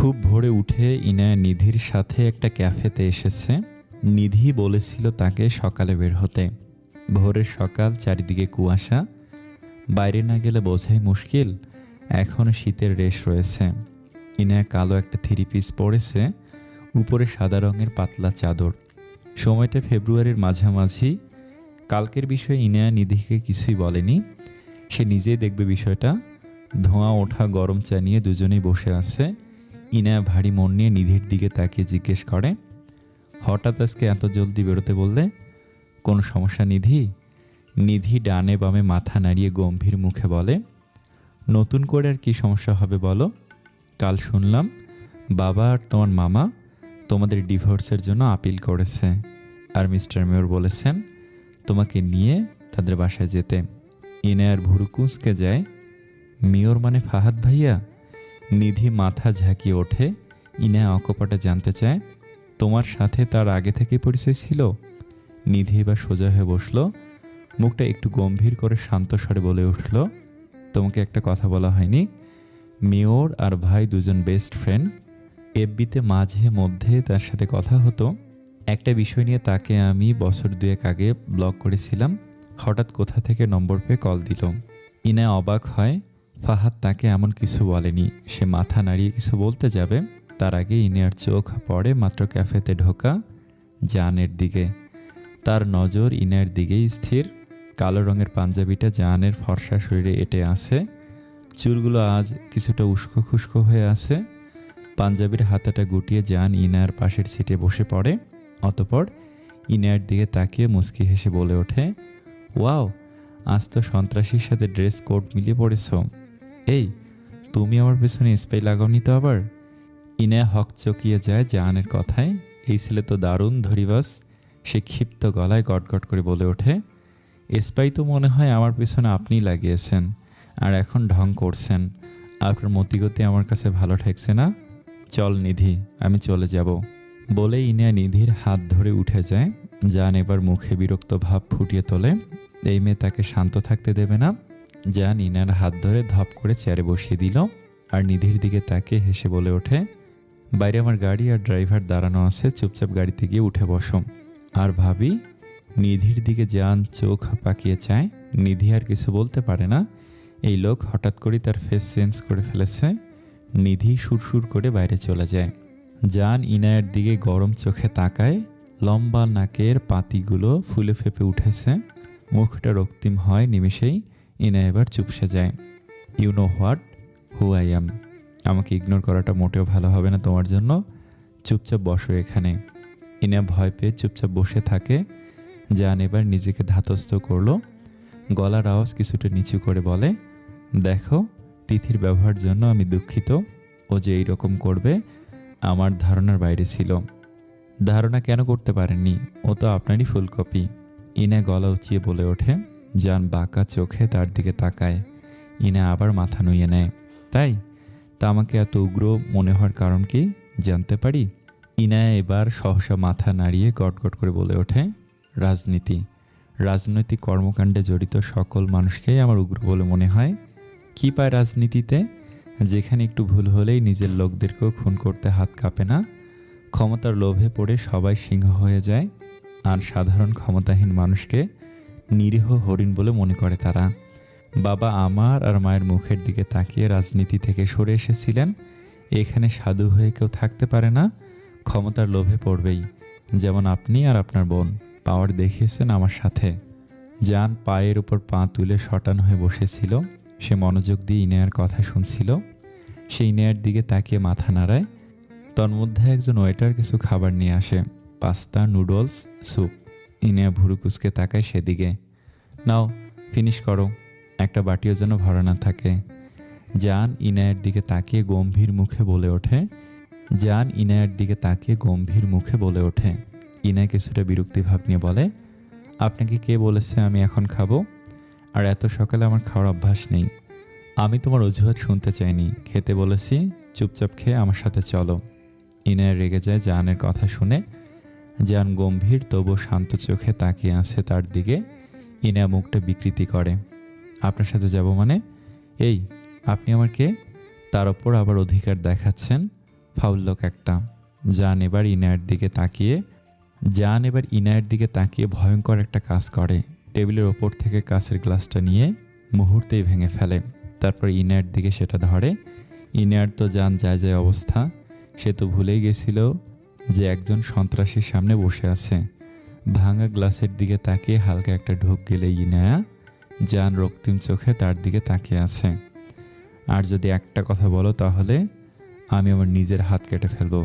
খুব ভোরে উঠে ইনায়া নিধির সাথে একটা ক্যাফেতে এসেছে। নিধি বলেছিল তাকে সকালে বের হতে। ভোরের সকাল, চারিদিকে কুয়াশা, বাইরে না গেলে বোঝাই মুশকিল। এখনও শীতের রেশ রয়েছে। ইনায়া কালো একটা থ্রি পিস পরেছে, উপরে সাদা রঙের পাতলা চাদর। সময়টা ফেব্রুয়ারির মাঝামাঝি। কালকের বিষয়ে ইনায়া নিধিকে কিছুই বলেনি। সে নিজেই দেখবে বিষয়টা। ধোঁয়া ওঠা গরম চা নিয়ে দুজনেই বসে আছে। ইনায়া ভারী মন নিয়ে নিধির দিকে তাকিয়ে জিজ্ঞেস করে, হঠাৎ আজকে এত জলদি বেরোতে বললে? কোনো সমস্যা নিধি? নিধি ডানে বামে মাথা নাড়িয়ে গম্ভীর মুখে বলে, নতুন করে আর কি সমস্যা হবে বলো? কাল শুনলাম বাবা আর তোমার মামা তোমাদের ডিভোর্সের জন্য আপিল করেছে, আর মিস্টার মেয়র বলেছেন তোমাকে নিয়ে তাদের বাসায় যেতে। ইনায়ার ভুরু কুঁচকে যায়। মেয়র মানে ফাহাদ ভাইয়া? নিধি মাথা ঝাঁকিয়ে ওঠে। ইনায়া অকপটে জানতে চায়, তোমার সাথে তার আগে থেকেই পরিচয় ছিল? নিধি এবার সোজা হয়ে বসলো, মুখটা একটু গম্ভীর করে শান্ত স্বরে বলে উঠল, তোমাকে একটা কথা বলা হয়নি? মেয়র আর ভাই দুজন বেস্ট ফ্রেন্ড। এফবিতে মাঝে মধ্যে তার সাথে কথা হতো। একটা বিষয় নিয়ে তাকে আমি বছর দুয়েক আগে ব্লক করেছিলাম। হঠাৎ কোথা থেকে নম্বর পেয়ে কল দিল। ইনায়া অবাক হয়। ফাহাদ তাকে এমন কিছু বলেনি। সে মাথা নাড়িয়ে কিছু বলতে যাবে, তার আগে ইনায়ার চোখ পড়ে মাত্র ক্যাফেতে ঢোকা জাহানের দিকে। তার নজর ইনায়ার দিকেই স্থির। কালো রঙের পাঞ্জাবিটা জাহানের ফর্সা শরীরে এঁটে আছে। চুলগুলো আজ কিছুটা উস্কো খুস্কো হয়ে আছে। পাঞ্জাবির হাতাটা গুটিয়ে জাহান ইনায়ার পাশের সিটে বসে পড়ে। অতপর ইনায়ার দিকে তাকিয়ে মুচকি হেসে বলে ওঠে, ওয়াও, আজ তো সন্ত্রাসীর সাথে ড্রেস কোড মিলিয়ে পড়েছ। এই, তুমি আমার পেছনে স্প্রে লাগাওনি তো আবার? ইনায়া হক চকিয়ে যায় জাহানের কথায়। এই ছেলে তো দারুণ ধরিবাস। সে ক্ষিপ্ত গলায় গটগট করে বলে ওঠে, স্পাই তো মনে হয় আমার পেছনে আপনিই লাগিয়েছেন, আর এখন ঢং করছেন। আপনার মতিগতি আমার কাছে ভালো ঠেকছে না। চল নিধি, আমি চলে যাব। বলে ইনায়া নিধির হাত ধরে উঠে যায়। জান এবার মুখে বিরক্ত ভাব ফুটিয়ে তোলে। এই মেয়ে তাকে শান্ত থাকতে দেবে না। জান ইনার হাত ধরে ধপ করে চেয়ারে বসিয়ে দিল, আর নিধির দিকে তাকিয়ে হেসে বলে ওঠে, বাইরে আমার গাড়ি আর ড্রাইভার দাঁড়ানো আছে, চুপচাপ গাড়িতে গিয়ে উঠে বসো। আর ভাবি? নিধির দিকে জান চোখ পাকিয়ে চায়। নিধি আর কিছু বলতে পারে না। এই লোক হঠাৎ করে তার ফেস চেঞ্জ করে ফেলেছে। নিধি সুরসুর করে বাইরে চলে যায়। জান ইনায়ের দিকে গরম চোখে তাকায়। লম্বা নাকের পাতিগুলো ফুলে ফেপে উঠেছে। মুখটা রক্তিম হয় নিমেষেই। ইনায়া এবার চুপসে যায়। You know what, who I am. আমাকে ইগনোর করাটা মোটেও ভালো হবে না তোমার জন্য। চুপচাপ বসো এখানে। ইনায়া ভয় পেয়ে চুপচাপ বসে থাকে। জান এবার নিজেকে ধাতস্থ করলো। গলার আওয়াজ কিছুটা নিচু করে বলে, দেখো, তিথির ব্যবহার জন্য আমি দুঃখিত। ও যে এইরকম করবে আমার ধারণার বাইরে ছিল। ধারণা কেন করতে পারেননি? ও তো আপনারই ফুলকপি। ইনা গলা উঁচিয়ে বলে ওঠে। জান বাঁকা চোখে তার দিকে তাকায়। ইনা আবার মাথা নুইয়ে নেয়। তাই? তা আমাকে এত উগ্র মনে হওয়ার কারণ কি জানতে পারি? ইনায়া এবার সহসা মাথা নাড়িয়ে গটগট করে বলে ওঠে, রাজনীতি। রাজনৈতিক কর্মকাণ্ডে জড়িত সকল মানুষকেই আমার উগ্র বলে মনে হয়। কি পায় রাজনীতিতে? যেখানে একটু ভুল হলেই নিজের লোকদেরকেও খুন করতে হাত কাঁপে না। ক্ষমতার লোভে পড়ে সবাই সিংহ হয়ে যায়, আর সাধারণ ক্ষমতাহীন মানুষকে নিরীহ হরিণ বলে মনে করে তারা। বাবা আমার আর মায়ের মুখের দিকে তাকিয়ে রাজনীতি থেকে সরে এসেছিলেন। এখানে সাধু হয়ে কেউ থাকতে পারে না, ক্ষমতার লোভে পড়বেই। যেমন আপনি আর আপনার বোন পাওয়ার দেখিয়েছেন আমার সাথে। জান পায়ের উপর পা তুলে শটান হয়ে বসেছিল। সে মনোযোগ দিয়ে ইনায়ার কথা শুনছিল। সে ইনায়ার দিকে তাকিয়ে মাথা নাড়ায়। তন্মধ্যে একজন ওয়েটার কিছু খাবার নিয়ে আসে, পাস্তা, নুডলস, স্যুপ। ইনায়া ভুরু কুচকে তাকায় সেদিকে। নাও, ফিনিশ করো, একটা বাটিও যেন ভরা না থাকে। জান ইনায়ার দিকে তাকিয়ে গম্ভীর মুখে বলে ওঠে। জান ইনায়ার দিকে তাকিয়ে গম্ভীর মুখে বলে ওঠে। ইনায়া কিছুটা বিরক্তি ভাব নিয়ে বলে, আপনাকে কে বলেছে আমি এখন খাবো? আর এত সকালে আমার খাওয়ার অভ্যাস নেই। আমি তোমার অজুহাত শুনতে চাইনি, খেতে বলেছি, চুপচাপ খেয়ে আমার সাথে চলো। ইনায়া রেগে যায় জানের কথা শুনে। জান গম্ভীর তবু শান্ত চোখে তাকিয়ে আছে তার দিকে। ইনায়া মুখটা বিকৃতি করে। আপনার সাথে যাব মানে? এই, আপনি আমার কে? তার ওপর আবার অধিকার দেখাচ্ছেন? ফাউল লোক একটা। জান এবার ইনায়ের দিকে তাকিয়ে ভয়ঙ্কর একটা কাজ করে। টেবিলের ওপর থেকে কাঁচের গ্লাসটা নিয়ে মুহূর্তেই ভেঙে ফেলে। তারপর ইনায়ের দিকে সেটা ধরে। ইনায়ার তো জান যায় যায় অবস্থা। সে তো ভুলেই গেছিল যে একজন সন্ত্রাসীর সামনে বসে আছে। ভাঙা গ্লাসের দিকে তাকিয়ে হালকা একটা ঢোক গেলে ইনায়া জান রক্তিম চোখে তার দিকে তাকিয়ে আছে। আর যদি একটা কথা বলো তাহলে আমি আমার নিজের হাত কেটে ফেলবো,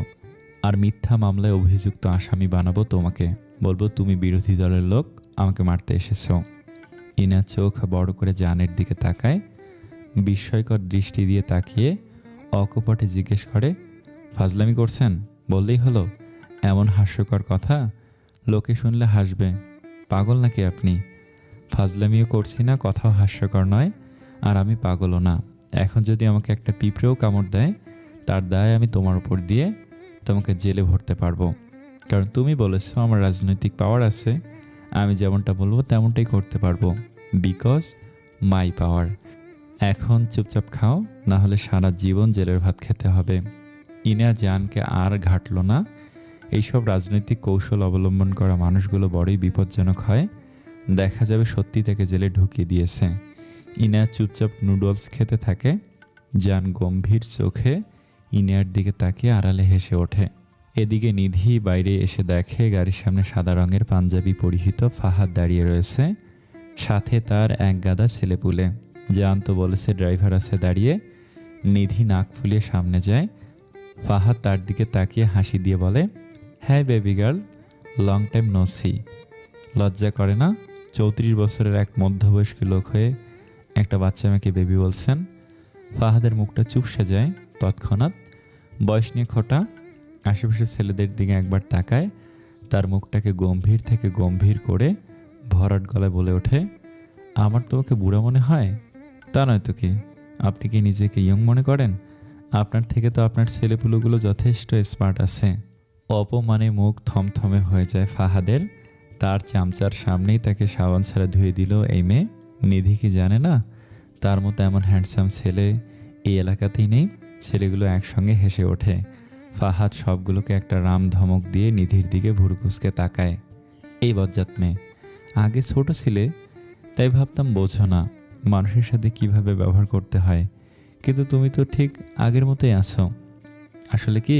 আর মিথ্যা মামলায় অভিযুক্ত আসামি বানাবো তোমাকে। বলবো তুমি বিরোধী দলের লোক, আমাকে মারতে এসেছো। ইনা চোখ বড় করে জানের দিকে তাকায়, বিস্ময়কর দৃষ্টি দিয়ে তাকিয়ে অকপটে জিজ্ঞেস করে, ফাজলামি করছেন? বললেই হলো। এমন হাস্যকর কথা লোকে শুনলে হাসবে। পাগল নাকি আপনি? ফাজলামিও করছি না, কথাও হাস্যকর নয়, আর আমি পাগলও না। এখন যদি আমাকে একটা পিঁপড়েও কামড় দেয়, তার দায় আমি তোমার উপর দিয়ে তোমাকে জেলে ভরতে পারবো। কারণ তুমি বলেছো আমার রাজনৈতিক পাওয়ার আছে, আমি যেমনটা বলবো তেমনটাই করতে পারবো। বিকজ মাই পাওয়ার। এখন চুপচাপ খাও, না হলে সারা জীবন জেলের ভাত খেতে হবে। ইনা জানকে আর ঘাটল না। এইসব রাজনৈতিক কৌশল অবলম্বন করা মানুষগুলো বড়ই বিপজ্জনক হয়। দেখা যাবে সত্যি তাকে জেলে ঢুকিয়ে দিয়েছে। ইনা চুপচাপ নুডলস খেতে থাকে। জান গম্ভীর চোখে ইনার দিকে তাকিয়ে আড়ালে হেসে ওঠে। এদিকে নিধি বাইরে এসে দেখে গাড়ির সামনে সাদা রঙের পাঞ্জাবি পরিহিত ফাহাদ দাঁড়িয়ে রয়েছে, সাথে তার এক গাদা ছেলেপুলে। জান তো বলেছে ড্রাইভার আছে দাঁড়িয়ে। নিধি নাক ফুলিয়ে সামনে যায়। ফাহাদ তার দিকে তাকিয়ে হাসি দিয়ে বলে, হ্যাঁ baby girl, long time no see. লজ্জা করে না? 34 বছরের এক মধ্যবয়স্ক লোক হয়ে একটা বাচ্চা মেয়েকে বেবি বলছেন। ফাহাদের মুখটা চুপসে যায় তৎক্ষণাৎ। বয়স নিয়ে খোটা। আশেপাশের ছেলেদের দিকে একবার তাকায়, তার মুখটাকে গম্ভীর থেকে গম্ভীর করে ভরাট গলায় বলে ওঠে, আমার তোমাকে বুড়া মনে হয়? তা নয় তো কি। আপনি কি নিজেকে ইয়ং মনে করেন? আপনার থেকে তো আপনার ছেলেপুলোগুলো যথেষ্ট স্মার্ট আছে। অপমানে মুখ থমথমে হয়ে যায় ফাহাদের। তার চামচার সামনেই তাকে সাবান ছাড়া ধুয়ে দিল এই মেয়ে। নিধি কি জানে না তার মতো এমন হ্যান্ডসাম ছেলে এই এলাকাতেই নেই? ছেলেগুলো একসঙ্গে হেসে ওঠে। ফাহাদ সবগুলোকে একটা রাম ধমক দিয়ে নিধির দিকে ভুরুকুসকে তাকায়। এই বজ্জাত মেয়ে, আগে ছোট ছিলে তাই ভাবতাম বোঝো না মানুষের সাথে কিভাবে ব্যবহার করতে হয়, কিন্তু তুমি তো ঠিক আগের মতোই আছো। আসলে কি,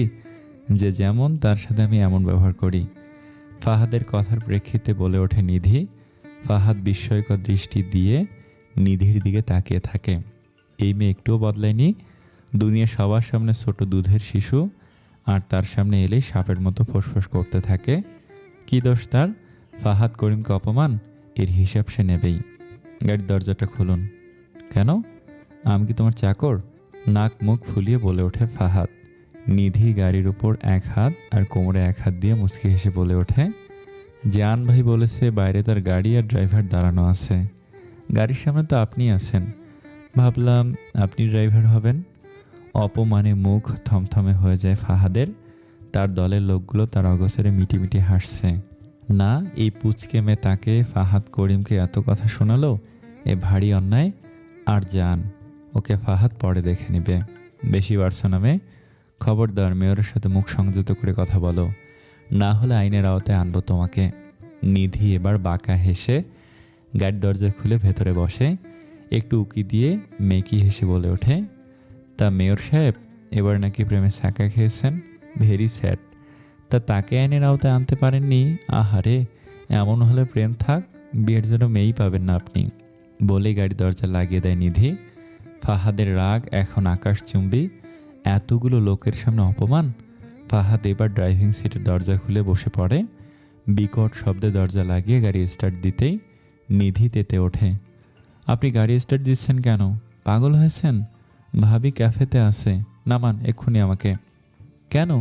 যে যেমন তার সাথে আমি এমন ব্যবহার করি। ফাহাদের কথার প্রেক্ষিতে বলে ওঠে নিধি। ফাহাদ বিস্ময়কর দৃষ্টি দিয়ে নিধির দিকে তাকিয়ে থাকে। এই মেয়ে একটুও বদলায়নি। দুনিয়া সবার সামনে ছোট দুধের শিশু, আর তার সামনে এলেই সাপের মতো ফোঁসফোঁস করতে থাকে। কি দোষ তার? ফাহাদ করিমকে অপমান, এর হিসাব সে নেবেই। গাড়ির দরজাটা খুলুন। কেন? আমি কি তোমার চাকর? নাক মুখ ফুলিয়ে বলে ওঠে ফাহাদ। নিধি গাড়ির উপর এক হাত আর কোমরে এক হাত দিয়ে মুচকি হেসে বলে ওঠে, জান ভাই বলেছে বাইরে তার গাড়ি আর ড্রাইভার দাঁড়ানো আছে। গাড়ির সামনে তো আপনি আছেন, ভাবলাম আপনি ড্রাইভার হবেন। অপমানে মুখ থমথমে হয়ে যায় ফাহাদের। তার দলের লোকগুলো তার অগোচরে মিটিমিটি হাসছে। না, এই পুচকে মেয়ে তাকে ফাহাদ করিমকে এত কথা শোনালো, এ ভারী অন্যায়। আর জান, ওকে ফাহাদ পরে দেখে নেবে। বেশি বাড়ছো না মেয়ে, খবরদার মেয়রের সাথে মুখ সংযত করে কথা বলো, না হলে আইনের আওতায় আনবো তোমাকে। নিধি এবার বাঁকা হেসে গাড়ির দরজা খুলে ভেতরে বসে। একটু উকি দিয়ে মেকি হেসে বলে ওঠে, তা মেয়র সাহেব এবার নাকি প্রেমে ছ্যাঁকা খেয়েছেন? Very sad. তা তাকে আইনের আওতায় আনতে পারেননি? আহারে, এমন হলে প্রেম থাক, বিয়ের জন্য মেয়েই পাবেন না আপনি। বলেই গাড়ি দরজা লাগিয়ে দেয় নিধি। ফাহাদের রাগ এখন আকাশচুম্বী। এতগুলো লোকের সামনে অপমান। ফাহাদ এবার ড্রাইভিং সিটের দরজা খুলে বসে পড়ে। বিকট শব্দে দরজা লাগিয়ে গাড়ি স্টার্ট দিতেই নিধি তেতে ওঠে। আপনি গাড়ি স্টার্ট দিচ্ছেন কেন? পাগল হয়েছেন? ভাবি ক্যাফেতে আছে, নামান এক্ষুনি আমাকে। কেন?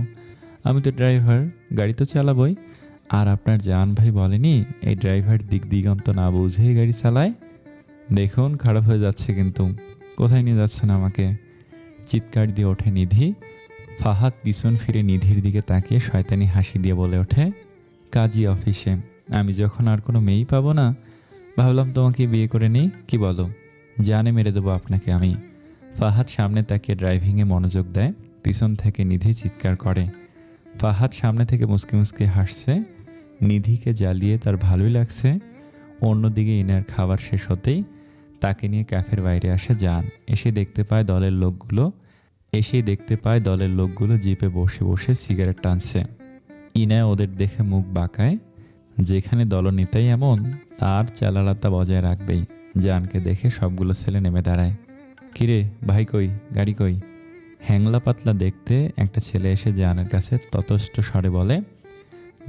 আমি তো ড্রাইভার, গাড়ি তো চালাবই। আর আপনার জান ভাই বলেনি এই ড্রাইভার দিক দিগন্ত না বুঝেই গাড়ি চালায়? দেখুন খারাপ হয়ে যাচ্ছে কিন্তু। কোথায় নিয়ে যাচ্ছেন আমাকে? চিৎকার দিয়ে ওঠে নিধি। ফাহাদ পিছন ফিরে নিধির দিকে তাকিয়ে শয়তানি হাসি দিয়ে বলে ওঠে, কাজী অফিসে। আমি যখন আর কোনো মেয়েই পাবো না, ভাবলাম তোমাকে বিয়ে করে নেই, কি বলো? জানে মেরে দেবো আপনাকে আমি। ফাহাদ সামনে তাকিয়ে ড্রাইভিংয়ে মনোযোগ দেয়। পিছন থেকে নিধি চিৎকার করে। ফাহাদ সামনে থেকে মুসকি মুসকি হাসছে। নিধিকে জ্বালিয়ে তার ভালোই লাগছে। অন্যদিকে ইনার খাবার শেষ হতেই তাকে নিয়ে ক্যাফের বাইরে আসে জান। এসেই দেখতে পায় দলের লোকগুলো জিপে বসে বসে সিগারেট টানছে। ইনা ওদের দেখে মুখ বাঁকায়। যেখানে দলনেতাই এমন, তার চালারাতা বজায় রাখবেই। জানকে দেখে সবগুলো ছেলে নেমে দাঁড়ায়। কিরে ভাই কই, গাড়ি কই? হ্যাংলা পাতলা দেখতে একটা ছেলে এসে জানের কাছে ততষ্ট স্বরে বলে,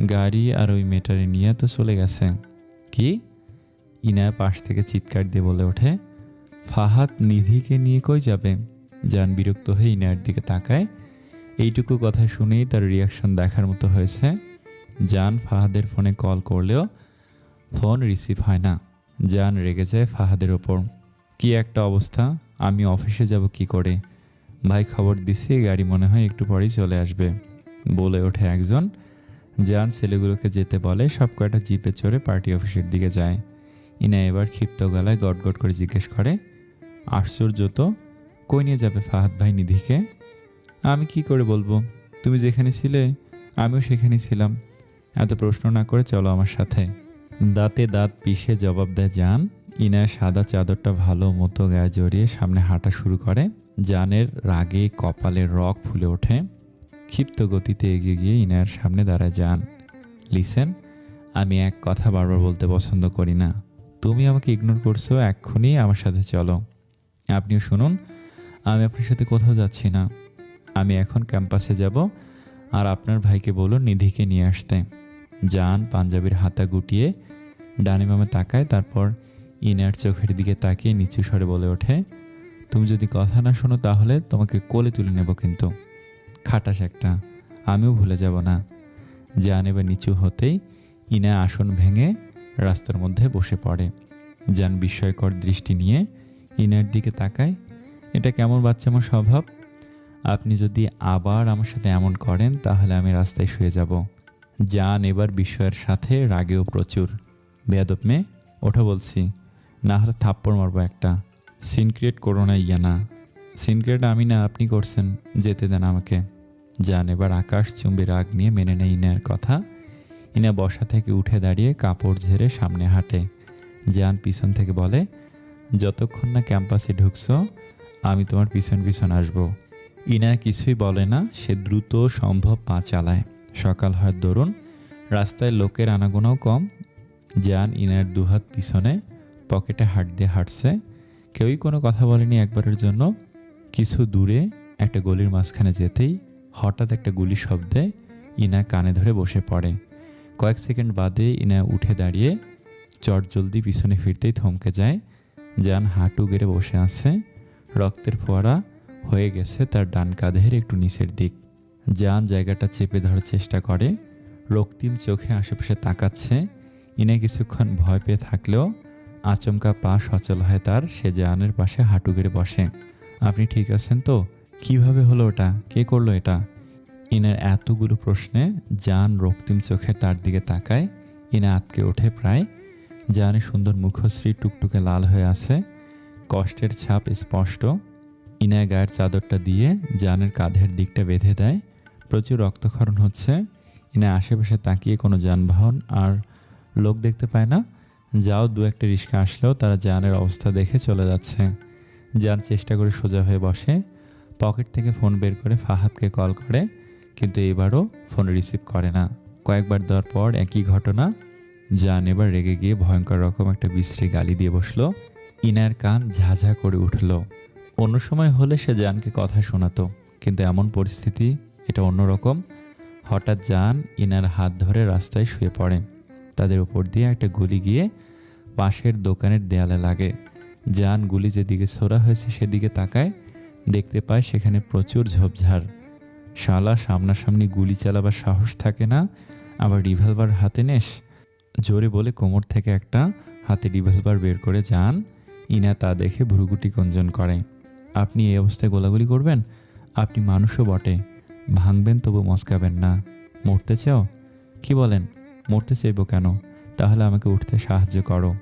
গাড়ি আর ওই মেটারে নিয়ে তো চলে গেছে। কি? ইনা পাশ থেকে চিৎকার দিয়ে বলে ওঠে, ফাহাদ নিধিকে নিয়ে কই যাবে? জান বিরক্ত হয়ে ইনার দিকে তাকায়। এইটুকু কথা শুনেই তার রিয়াকশন দেখার মতো হয়েছে। জান ফাহাদের ফোনে কল করলেও ফোন রিসিভ হয় না। জান রেগে যায় ফাহাদের ওপর। কি একটা অবস্থা, আমি অফিসে যাব কি করে? ভাই খবর দিছি, গাড়ি মনে হয় একটু পরেই চলে আসবে, বলে ওঠে একজন। জান ছেলেগুলোকে যেতে বলে। সব কয়টা জিপে চড়ে পার্টি অফিসের দিকে যায়। ইনা এবার ক্ষিপ্ত গলায় গটগট করে জিজ্ঞেস করে, আশ্চর্য তো, কই নিয়ে যাবে ফাহাদ ভাই নিধিকে? আমি কি করে বলবো? তুমি যেখানে ছিলে আমিও সেখানেই ছিলাম। এত প্রশ্ন না করে চলো আমার সাথে। দাঁতে দাঁত পিষে জবাব দেয় জান। ইনা সাদা চাদরটা ভালো মতো গায়ে জড়িয়ে সামনে হাঁটা শুরু করে। জানের রাগে কপালের রগ ফুলে ওঠে। ক্ষিপ্ত গতিতে এগিয়ে গিয়ে ইনার সামনে দাঁড়ায় জান। লিসেন, আমি এক কথা বারবার বলতে পছন্দ করি না। তুমি আমাকে ইগনোর করছো, এক্ষুনি আমার সাথে চলো। আপনিও শুনুন, আমি আপনার সাথে কোথাও যাচ্ছি না। আমি এখন ক্যাম্পাসে যাব, আর আপনার ভাইকে বলুন নিধিকে নিয়ে আসতে। জান পাঞ্জাবির হাতা গুটিয়ে ডানে বামে তাকায়, তারপর ইনার চোখের দিকে তাকিয়ে নিচু স্বরে বলে ওঠে, তুমি যদি কথা না শোনো তাহলে তোমাকে কোলে তুলে নেব কিন্তু। খাটাস একটা, আমিও ভুলে যাব না। জান এবার নিচু হতেই ইনা আসন ভেঙে রাস্তার মধ্যে বসে পড়ে। জান বিস্ময়কর দৃষ্টি নিয়ে ইনার দিকে তাকায়। এটা কেমন বাচ্চামো স্বভাব? আপনি যদি আবার আমার সাথে এমন করেন তাহলে আমি রাস্তায় শুয়ে যাব। জান এবার বিস্ময়ের সাথে রাগেও প্রচুর। বেয়াদব মেয়ে, ওঠো বলছি, না হলে থাপ্পড় মারবো একটা। সিন ক্রিয়েট করো না ইয়ানা। সিন ক্রিয়েট আমি না, আপনি করছেন, যেতে দেন আমাকে। জান এবার আকাশ চুম্বি রাগ নিয়ে মেনে নেয় ইনার কথা। ইনা বসা থেকে উঠে দাঁড়িয়ে কাপড় ঝেড়ে সামনে হাঁটে। জান পিছন থেকে বলে, যতক্ষণ না ক্যাম্পাসে ঢুকছো আমি তোমার পিছন পিছন আসবো। ইনা কিছুই বলে না, সে দ্রুত সম্ভব পা চালায়। সকাল হয় দরুন, রাস্তায় লোকের আনাগোনাও কম। জান ইনার দুহাত পিছনে পকেটে হাত দিয়ে হাঁটছে। কেউই কোনো কথা বলেনি একবারের জন্য। কিছু দূরে একটা গলির মাঝখানে যেতেই হঠাৎ একটা গুলির শব্দে ইনা কানে ধরে বসে পড়ে। কয়েক সেকেন্ড বাদে ইনা উঠে দাঁড়িয়ে চটজলদি পিছনে ফিরতেই থমকে যায়। জান হাঁটু গেড়ে বসে আছে। রক্তের ফোয়ারা হয়ে গেছে তার ডান কাঁধের একটু নিচের দিক। জান জায়গাটা চেপে ধরার চেষ্টা করে, রক্তিম চোখে আশেপাশে তাকাচ্ছে। ইনা কিছুক্ষণ ভয় পেয়ে থাকলেও আচমকা পা সচল হয় তার। সে জানের পাশে হাঁটু গেড়ে বসে। আপনি ঠিক আছেন তো? কিভাবে হলো ওটা? কে করলো এটা? ইনার এতগুলো প্রশ্নে জান রক্তিম চোখে তার দিকে তাকায়। ইনা আতকে ওঠে প্রায়। জানের সুন্দর মুখশ্রী টুকটুকে লাল হয়ে আছে, কষ্টের ছাপ স্পষ্ট। ইনা গায়ের চাদরটা দিয়ে জানের কাঁধের দিকটা বেঁধে দেয়। প্রচুর রক্তক্ষরণ হচ্ছে। ইনা আশেপাশে তাকিয়ে কোনো যানবাহন আর লোক দেখতে পায় না। যাও দু একটা রিক্সা আসলেও তারা জানের অবস্থা দেখে চলে যাচ্ছে। জান চেষ্টা করে সোজা হয়ে বসে। পকেট থেকে ফোন বের করে ফাহাদকে কল করে, কিন্তু এবারও ফোন রিসিভ করে না। কয়েকবার দেওয়ার পর একই ঘটনা। জান এবার রেগে গিয়ে ভয়ঙ্কর রকম একটা বিশ্রী গালি দিয়ে বসলো। ইনার কান ঝাঝা করে উঠল। অন্য সময় হলে সে জানকে কথা শোনাতো, কিন্তু এমন পরিস্থিতি, এটা অন্যরকম। হঠাৎ জান ইনার হাত ধরে রাস্তায় শুয়ে পড়ে। তাদের উপর দিয়ে একটা গুলি গিয়ে পাশের দোকানের দেয়ালে লাগে। জান গুলি যেদিকে ছোড়া হয়েছে সেদিকে তাকায়, দেখতে পায় সেখানে প্রচুর ঝোপঝাড়। শালা সামনাসামনি গুলি চালাবার সাহস থাকে না, আবার রিভলভার হাতে নেস। জোরে বলে কোমর থেকে একটা হাতে রিভলভার বের করে জান। ইনা তা দেখে ভ্রুকুটি কুঞ্চন করে। আপনি এই অবস্থায় গোলাগুলি করবেন? আপনি মানুষও বটে, ভাঙবেন তবু মস্কাবেন না। মরতে চাও? কি বলেন? মরতে চাইব কেন? তাহলে আমাকে উঠতে সাহায্য করো।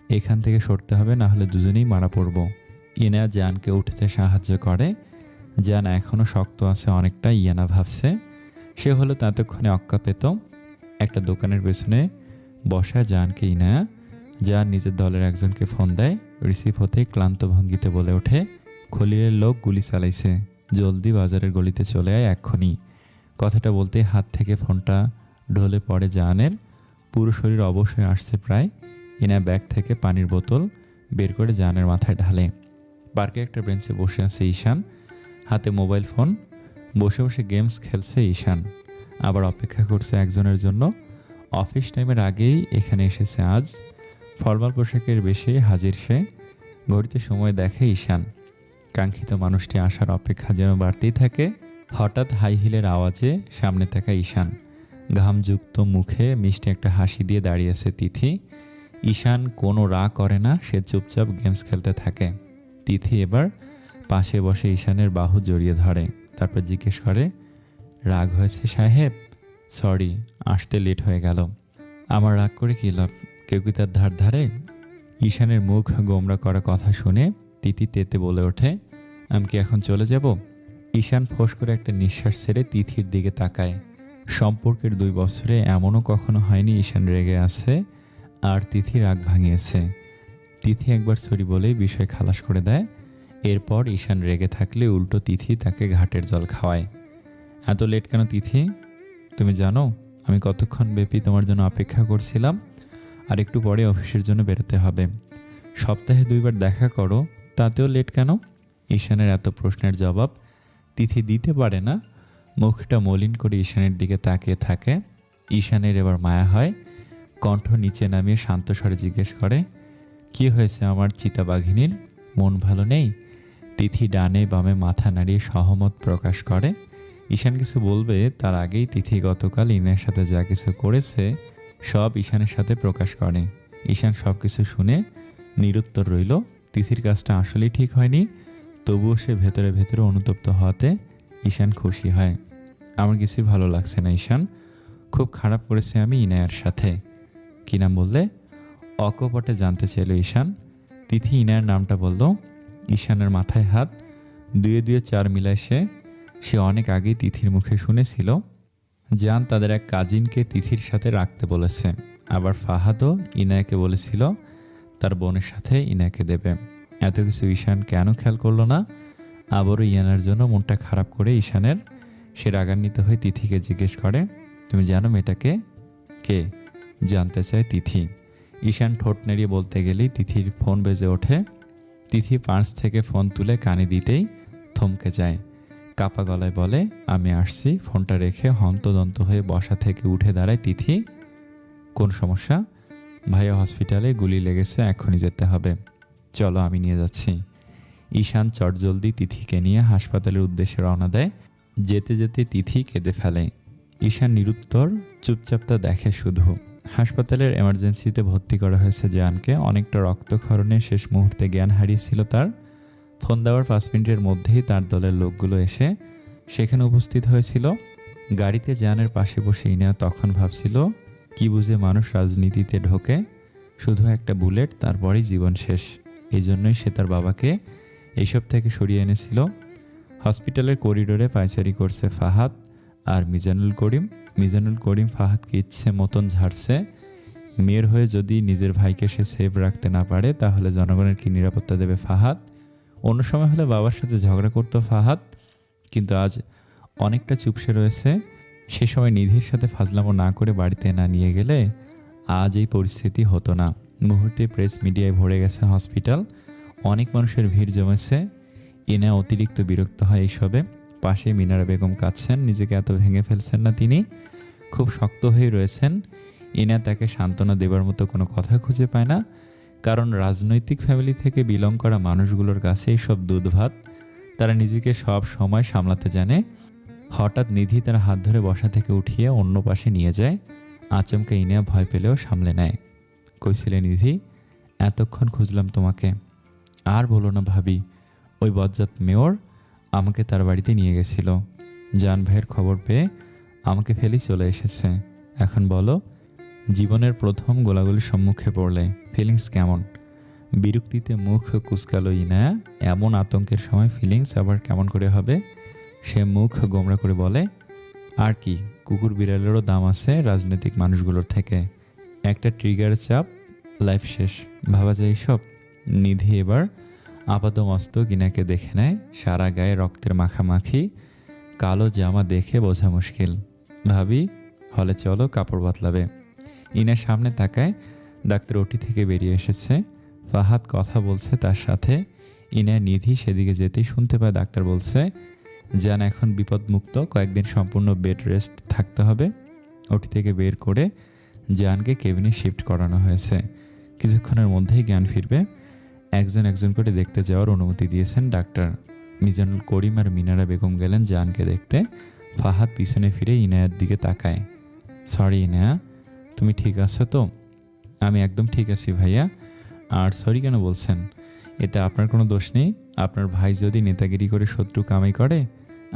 এখান থেকে সরতে হবে, না হলে দুজনেই মারা পড়ব। ইনা জানকে উঠতে সাহায্য করে। জান এখনও শক্ত আছে অনেকটা, ইয়ানা ভাবছে। সে হলো ততক্ষণে অক্কা পেত। একটা দোকানের পেছনে বসা জানকে ইনায়া। জান নিজের দলের একজনকে ফোন দেয়। রিসিভ হতেই ক্লান্ত ভঙ্গিতে বলে ওঠে, খলিলের লোক গুলি চালাইছে, জলদি বাজারের গলিতে চলে আয় এক্ষুনি। কথাটা বলতে হাত থেকে ফোনটা ঢলে পড়ে জানের। পুরো শরীর অবশ্যই আসছে প্রায়। ইনা ব্যাগ থেকে পানির বোতল বের করে জানের মাথায় ঢালে। পার্কে একটা বেঞ্চে বসে আছে ঈশান, হাতে মোবাইল ফোন। বসে বসে গেমস খেলছে ঈশান, আবার অপেক্ষা করছে একজনের জন্য। অফিস টাইমের আগেই এখানে এসেছে আজ। ফরমাল পোশাকের বেশে হাজির সে। ঘড়িতে সময় দেখে ঈশান। কাঙ্ক্ষিত মানুষটি আসার অপেক্ষা যেন বাড়তেই থাকে। হঠাৎ হাই হিলের আওয়াজে সামনে তাকায় ঈশান। ঘামযুক্ত মুখে মিষ্টি একটা হাসি দিয়ে দাঁড়িয়েছে তিথি। ঈশান কোনো রাগ করে না, সে চুপচাপ গেমস খেলতে থাকে। তিথি এবার পাশে বসে ঈশানের বাহু জড়িয়ে ধরে, তারপর জিজ্ঞেস করে, রাগ হয়েছে সাহেব? সরি, আসতে লেট হয়ে গেল। আমার রাগ করে কী লাভ, কেউ কি তার ধার ধারে? ঈশানের মুখ গোমরা করা কথা শুনে তিথি তেতে বলে ওঠে, আমি কি এখন চলে যাব? ঈশান ফোঁস করে একটা নিঃশ্বাস ছেড়ে তিথির দিকে তাকায়। সম্পর্কের 2 বছরে এমনও কখনো হয়নি ঈশান রেগে আছে আর তিথি রাগ ভাঙিয়েছে। তিথি একবার সরি বলেই বিষয় খালাস করে দেয়। এরপর ঈশান রেগে থাকলে উল্টো তিথি তাকে ঘাটের জল খাওয়ায়। এত লেট কেন তিথি? তুমি জানো আমি কতক্ষণ ব্যাপী তোমার জন্য অপেক্ষা করছিলাম। আর একটু পরে অফিসের জন্য বেরোতে হবে। সপ্তাহে 2 বার দেখা করো, তাতেও লেট কেন? ঈশানের এত প্রশ্নের জবাব তিথি দিতে পারে না। মুখটা মলিন করে ঈশানের দিকে তাকিয়ে থাকে। ঈশানের এবার মায়া হয়। কণ্ঠ নিচে নামিয়ে শান্ত স্বরে জিজ্ঞেস করে, কি হয়েছে আমার চিতাবাঘিনীর? মন ভালো নেই? তিথি ডানে বামে মাথা নাড়িয়ে সহমত প্রকাশ করে। ঈশান কিছু বলবে তার আগেই তিথি গতকাল ইনার সাথে যা কিছু করেছে সব ঈশানের সাথে প্রকাশ করে। ঈশান সব কিছু শুনে নিরুত্তর রইল। তিথির কাজটা আসলেই ঠিক হয়নি, তবুও সে ভেতরে ভেতরে অনুতপ্ত হওয়াতে ঈশান খুশি হয়। আমার কিছুই ভালো লাগছে না ঈশান, খুব খারাপ করেছে আমি ইনায়ার সাথে। কী নাম বললে? অকপটে জানতে চাইল ঈশান। তিথি ইনায়ার নামটা বলল। ঈশানের মাথায় হাত। 2 2 4 মিলায় সে অনেক আগেই তিথির মুখে শুনেছিল জান তাদের এক কাজিনকে তিথির সাথে রাখতে বলেছে। আবার ফাহাদও ইনায়াকে বলেছিল তার বোনের সাথে ইনায়াকে দেবে। এত কিছু ঈশান কেন খেয়াল করলো না? আবারও ইয়ানার জন্য মনটা খারাপ করে ঈশানের সে রাগান্বিত হয়ে তিথিকে জিজ্ঞেস করে, তুমি জানো মেয়েটাকে? কে? জানতে চায় তিথি। ঈশান ঠোঁট নেড়িয়ে বলতে গেলেই তিথির ফোন বেজে ওঠে। তিথি পার্স থেকে ফোন তুলে কানে দিতেই থমকে যায়। কাপা গলায় বলে, আমি আসছি। ফোনটা রেখে হন্তদন্ত হয়ে বসা থেকে উঠে দাঁড়ায় তিথি। কোন সমস্যা? ভাইয়া হসপিটালে গুলি লেগেছে, এখনই যেতে হবে। চলো আমি নিয়ে যাচ্ছি। ঈশান চটজলদি তিথিকে নিয়ে হাসপাতালের উদ্দেশ্যে রওনা দেয়। যেতে যেতে তিথি কেঁদে ফেলে। ঈশান নিরুত্তর, চুপচাপ তা দেখে শুধু। হাসপাতালের এমার্জেন্সিতে ভর্তি করা হয়েছে জায়ানকে। অনেকটা রক্তক্ষরণে শেষ মুহূর্তে জ্ঞান হারিয়েছিল তার। ফোন দেওয়ার 5 মিনিটের মধ্যেই তার দলের লোকগুলো এসে সেখানে উপস্থিত হয়েছিল। গাড়িতে জায়ানের পাশে বসে ইনা তখন ভাবছিল, কি বুঝে মানুষ রাজনীতিতে ঢোকে? শুধু একটা বুলেট, তারপরেই জীবন শেষ। এই জন্যই সে তার বাবাকে এইসব থেকে সরিয়ে এনেছিল। হসপিটালের করিডোরে পায়চারি করছে ফাহাদ আর মিজানুল করিম। মিজানুল করিম ফাহাদকে ইচ্ছে মতন ঝাড়ছে। মেয়ের হয়ে যদি নিজের ভাইকে সে সেভ রাখতে না পারে তাহলে জনগণের কি নিরাপত্তা দেবে ফাহাদ? অন্য সময় হলে বাবার সাথে ঝগড়া করতো ফাহাদ, কিন্তু আজ অনেকটা চুপসে রয়েছে। সে সময় নিধির সাথে ফাজলামো না করে বাড়িতে না নিয়ে গেলে আজ এই পরিস্থিতি হতো না। মুহূর্তে প্রেস মিডিয়ায় ভরে গেছে হসপিটাল। অনেক মানুষের ভিড় জমেছে। ইনা অতিরিক্ত বিরক্ত হয় এইসবে। পাশে মিনারা বেগম কাঁদছেন। নিজেকে এত ভেঙে ফেলছেন না তিনি, খুব শক্ত হয়ে রয়েছেন। ইনা তাকে সান্ত্বনা দেবার মতো কোনো কথা খুঁজে পায় না, কারণ রাজনৈতিক ফ্যামিলি থেকে বিলং করা মানুষগুলোর কাছে এইসব দুধ ভাত। তারা নিজেকে সব সময় সামলাতে জানে। হঠাৎ নিধি তার হাত ধরে বসা থেকে উঠিয়ে অন্য পাশে নিয়ে যায়। আচমকা ইনা ভয় পেলেও সামলে নেয়। কইছিলে নিধি? এতক্ষণ খুঁজলাম তোমাকে। আর বলো না ভাবি, ওই বজ্জাত মেয়র আমাকে তার বাড়িতে নিয়ে গেছিল। জান ভাইয়ের খবর পেয়ে আমাকে ফেলেই চলে এসেছে। এখন বলো, জীবনের প্রথম গোলাগুলির সম্মুখে পড়লে ফিলিংস কেমন? বিরক্তিতে মুখ কুঁচকালো ইনায়া। এমন আতঙ্কের সময় ফিলিংস আবার কেমন করে হবে? সে মুখ গোমড়া করে বলে, আর কি, কুকুর বিড়ালেরও দাম আছে রাজনৈতিক মানুষগুলোর থেকে। একটা ট্রিগার চাপ, লাইফ শেষ। ভাবা যায় এইসব? নিধি এবার আপাতমস্তক ইনাকে দেখে নেয়। সারা গায়ে রক্তের মাখামাখি, কালো জামা দেখে বোঝা মুশকিল। ভাবি, হলে চলো, কাপড় বদলাবে। ইনা সামনে তাকায়। ডাক্তার ওটি থেকে বেরিয়ে এসেছে। ফাহাদ কথা বলছে তার সাথে। ইনা নিধি সেদিকে যেতেই শুনতে পায় ডাক্তার বলছে, জান এখন বিপদমুক্ত, কয়েকদিন সম্পূর্ণ বেড রেস্ট থাকতে হবে। ওটি থেকে বের করে জানকে কেবিনে শিফট করানো হয়েছে। কিছুক্ষণের মধ্যেই জ্ঞান ফিরবে। একজন একজন করে দেখতে যাওয়ার অনুমতি দিয়েছেন ডাক্তার। মিজানুল করিম আর মিনারা বেগম গেলেন জানকে দেখতে। ফাহাদ পিছনে ফিরে ইনায়ার দিকে তাকায়। সরি ইনায়া, তুমি ঠিক আছো তো? আমি একদম ঠিক আছি ভাইয়া। আর সরি কেন বলছেন? এতে আপনার কোনো দোষ নেই। আপনার ভাই যদি নেতাগিরি করে শত্রু কামাই করে,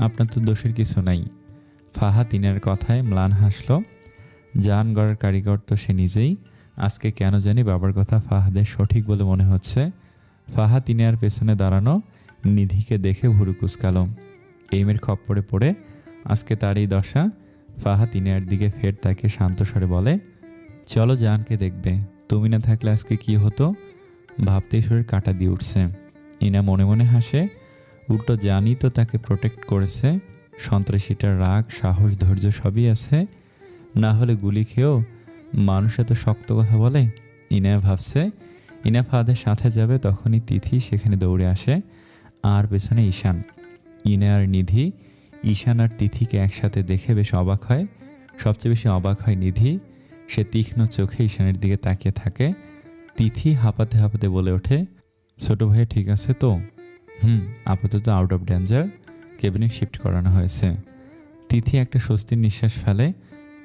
আপনার তো দোষের কিছু নাই। ফাহাদ ইনার কথায় ম্লান হাসল। জান গড়ার কারিগর তো সে নিজেই। আজকে কেন জানি বাবার কথা ফাহাদের সঠিক বলে মনে হচ্ছে। ফাহাদ ইনার পেছনে দাঁড়ানো নিধিকে দেখে ভুরু কুঁচকালো। এইমের খপ্পরে পড়ে আজকে তার এই দশা। ফাহাদ ইনার দিকে ফের তাকে শান্ত স্বরে বলে, চলো জানকে দেখবে। তুমি না থাকলে আজকে কি হতো ভাবতেই শরীর কাঁটা দিয়ে উঠছে। ইনা মনে মনে হাসে। উল্টো জানই তো তাকে প্রোটেক্ট করেছে। সন্ত্রাসীটার রাগ, সাহস, ধৈর্য সবই আছে। না হলে গুলি খেয়েও মানুষ এত শক্ত কথা বলে। ইনা ভাবছে ইনা ফাহাদের সাথে যাবে, তখনই তিথি সেখানে দৌড়ে আসে, আর পেছনে ঈশান। ইনা আর নিধি ঈশান আর তিথিকে একসাথে দেখে বেশ অবাক হয়। সবচেয়ে বেশি অবাক হয় নিধি। সে তীক্ষ্ণ চোখে ঈশানের দিকে তাকিয়ে থাকে। তিথি হাঁপাতে হাঁপাতে বলে ওঠে, ছোট ভাই ঠিক আছে তো? আপাতত আউট অফ ডেঞ্জার। কেবিনে শিফট করানো হয়েছে। তিথি একটা স্বস্তির নিঃশ্বাস ফেলে।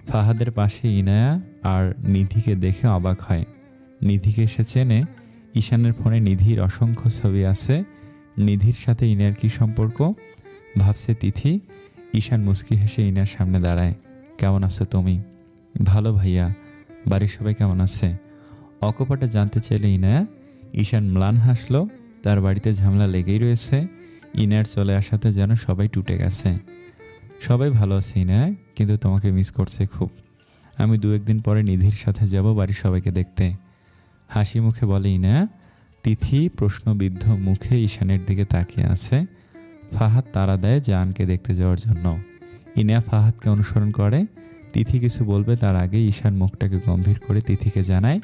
ফাহাদের পাশে ইনায়া আর নিধিকে দেখে অবাক হয়। নিধিকে সে চেনে। ঈশানের ফোনে নিধির অসংখ্য ছবি আছে। নিধির সাথে ইনার কি সম্পর্ক ভাবছে তিথি। ঈশান মুচকি হেসে ইনার সামনে দাঁড়ায়। কেমন আছো তুমি? ভালো ভাইয়া। বাড়ির সবাই কেমন আছে? অকপটে জানতে চাইলে ইনায়া। ঈশান ম্লান হাসলো। তার বাড়িতে ঝামেলা লেগেই রয়েছে। ইনার চলে আসাতে যেন সবাই টুটে গেছে। সবাই ভালো আছে ইনায়া, কিন্তু তোমাকে মিস করছে খুব। আমি 2-1 দিন পরে নিধির সাথে যাব বাড়ির সবাইকে দেখতে। হাসি মুখে বলে ইনায়া। তিথি প্রশ্নবিদ্ধ মুখে ঈশানের দিকে তাকিয়ে আছে। ফাহাদ তাড়া দেয় জানকে দেখতে যাওয়ার জন্য। ইনায়া ফাহাদকে অনুসরণ করে। তিথি কিছু বলবে তার আগে ঈশান মুখটাকে গম্ভীর করে তিথিকে জানায়,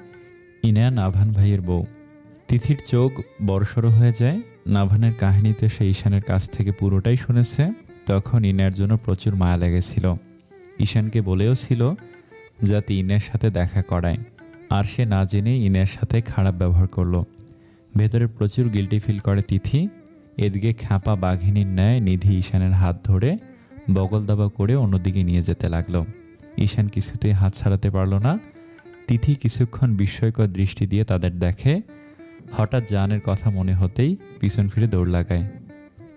ইনায়া নাভান ভাইয়ের বউ। তিথির চোখ বড়সড় হয়ে যায়। নাভানের কাহিনীতে সে ঈশানের কাছ থেকে পুরোটাই শুনেছে। তখন ইনার জন্য প্রচুর মায়া লেগেছিল। ঈশানকে বলেও ছিল যাতে ইনার সাথে দেখা করায়, আর সে না জেনে ইনার সাথে খারাপ ব্যবহার করলো। ভেতরে প্রচুর গিল্টি ফিল করে তিথি। এদিকে খ্যাপা বাঘিনীর ন্যায় নিধি ঈশানের হাত ধরে বগল দাবা করে অন্যদিকে নিয়ে যেতে লাগলো। ঈশান কিছুতেই হাত ছাড়াতে পারল না। তিথি কিছুক্ষণ বিস্ময়কর দৃষ্টি দিয়ে তাদের দেখে। হঠাৎ জানের কথা মনে হতেই পিছন ফিরে দৌড় লাগায়।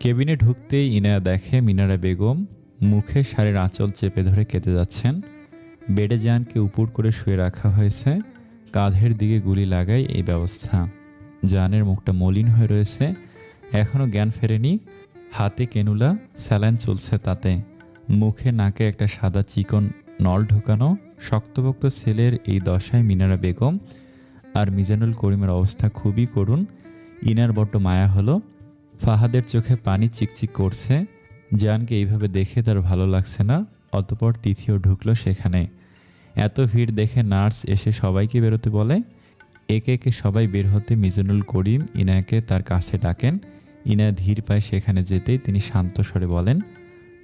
কেবিনে ঢুকতেই ইনায়া দেখে মিনারা বেগম মুখে শাড়ির আঁচল চেপে ধরে কেঁদে যাচ্ছেন। বেডে জানকে উপর করে শুয়ে রাখা হয়েছে। কাঁধের দিকে গুলি লাগায় এই ব্যবস্থা। জানের মুখটা মলিন হয়ে রয়েছে, এখনও জ্ঞান ফেরেনি। হাতে কেনুলা, স্যালাইন চলছে তাতে। মুখে নাকে একটা সাদা চিকন নল ঢোকানো। শক্তপোক্ত ছেলের এই দশায় মিনারা বেগম আর মিজানুল করিমের অবস্থা খুবই করুণ। ইনার বড্ড মায়া হলো। ফাহাদের চোখে পানি চিকচিক করছে। জানকে এইভাবে দেখে তার ভালো লাগছে না। অতঃপর তিথিও ঢুকলো সেখানে। এত ভিড় দেখে নার্স এসে সবাইকে বেরোতে বলে। একে একে সবাই বের হতে মিজানুল করিম ইনায়াকে তার কাছে ডাকেন। ইনা ধীর পায়ে সেখানে যেতেই তিনি শান্ত স্বরে বলেন,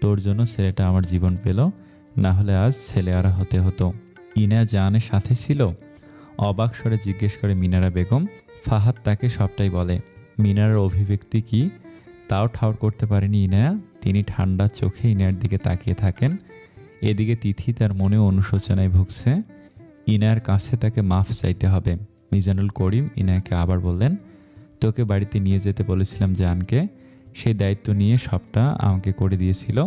তোর জন্য ছেলেটা আমার জীবন পেল, না হলে আজ ছেলেআরা হতে হতো। ইনা জানের সাথে ছিল? অবাক স্বরে জিজ্ঞেস করে মিনারা বেগম। ফাহাদ তাকে সবটাই বলে। মিনারার অভিব্যক্তি কি তাও ঠাউর করতে পারেনি ইনায়া। তিনি ঠান্ডা চোখে ইনার দিকে তাকিয়ে থাকেন। এদিকে তিথি তার মনেও অনুশোচনায় ভুগছে। ইনায়ার কাছে তাকে মাফ চাইতে হবে। মিজানুল করিম ইনায়াকে আবার বললেন, তোকে বাড়িতে নিয়ে যেতে বলেছিলাম জানকে, সেই দায়িত্ব নিয়ে সবটা আমাকে করে দিয়েছিল।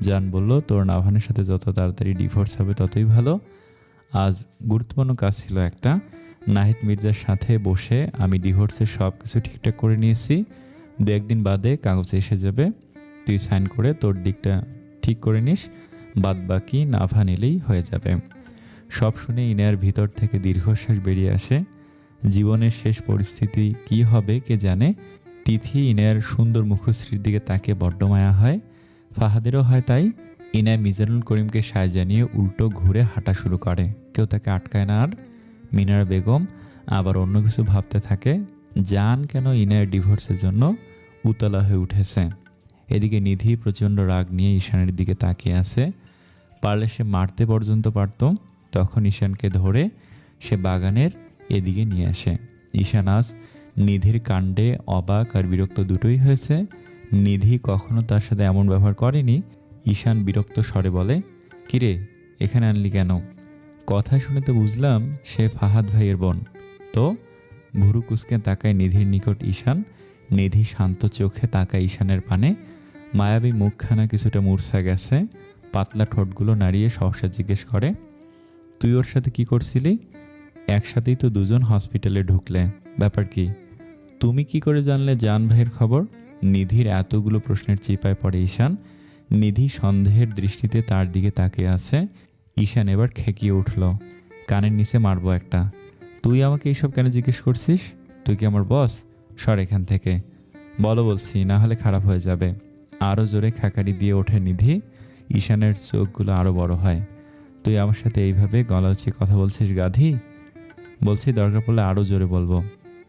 জান বলল, তোর নাভানের সাথে যত তাড়াতাড়ি ডিভোর্স হবে ততই ভালো। আজ গুরুত্বপূর্ণ কাজ ছিল একটা। নাহিদ মির্জার সাথে বসে আমি ডিভোর্সের সব কিছু ঠিকঠাক করে নিয়েছি। 2-1 দিন বাদে কাগজ এসে যাবে, তুই সাইন করে তোর দিকটা ঠিক করে নিস, বাদ বাকি নাভা নিলেই হয়ে যাবে। সব শুনে ইনায়ার ভিতর থেকে দীর্ঘশ্বাস বেরিয়ে আসে। জীবনের শেষ পরিস্থিতি কি হবে কে জানে। তিথি ইনায়ার সুন্দর মুখশ্রীর দিকে তাকিয়ে বড্ড মায়া হয়, ফাহাদেরও হয় তাই। ইনায়া মিজানুল করিমকে সায় জানিয়ে উল্টো ঘুরে হাঁটা শুরু করে, কেউ তাকে আটকায় না আর। মিনারা বেগম আবার অন্য কিছু ভাবতে থাকে, জান কেন ইনায়ার ডিভোর্সের জন্য উতলা হয়ে উঠেছে। এদিকে নিধি প্রচণ্ড রাগ নিয়ে ঈশানের দিকে তাকিয়ে আছে, পারলে সে মারতে পর্যন্ত পারত। তখন ঈশানকে ধরে সে বাগানের এদিকে নিয়ে আসে। ঈশান আজ নিধির কাণ্ডে অবাক আর বিরক্ত দুটোই হয়েছে। নিধি কখনো তার সাথে এমন ব্যবহার করেনি। ঈশান বিরক্ত স্বরে বলে, কিরে এখানে আনলি কেন? কথা শুনে তো বুঝলাম সে ফাহাদ ভাইয়ের বোন। তো ভুরু কুসকে তাকায় নিধির নিকট ঈশান। নিধি শান্ত চোখে তাকায় ঈশানের পানে, মায়াবী মুখখানা কিছুটা মূর্ছা গেছে। পাতলা ঠোঁটগুলো নাড়িয়ে সহসা জিজ্ঞেস করে, তুই ওর সাথে কি করছিলি? একসাথেই তো দুজন হসপিটালে ঢুকলে, ব্যাপার কি? তুমি কি করে জানলে জান ভাইয়ের খবর? নিধির এতগুলো প্রশ্নের চিপায় পড়ে ঈশান। নিধি সন্দেহের দৃষ্টিতে তার দিকে তাকিয়ে আছে। ঈশান এবার খেকিয়ে উঠল, কানের নিচে মারবো একটা। তুই আমাকে এইসব কেন জিজ্ঞেস করছিস? তুই কি আমার বস? সর এখান থেকে, বলো বলছি, না হলে খারাপ হয়ে যাবে। আরও জোরে খাকারি দিয়ে ওঠে নিধি। ঈশানের চোখগুলো আরও বড় হয়। তুই আমার সাথে এইভাবে গলা উঁচিয়ে কথা বলছিস গাধি? বলছি দরকার পড়লে আরও জোরে বলবো।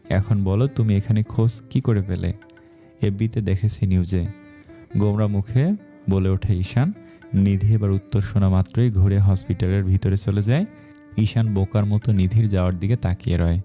এখন বলো তুমি এখানে খোঁজ কি করে পেলে? এফবিতে দেখেছি, নিউজে। গোমরা মুখে বলে ওঠে ঈশান। নিধি এবার উত্তর শোনা মাত্রই ঘুরে হসপিটালের ভিতরে চলে যায়। ঈশান বোকার মতো নিধির যাওয়ার দিকে তাকিয়ে রয়।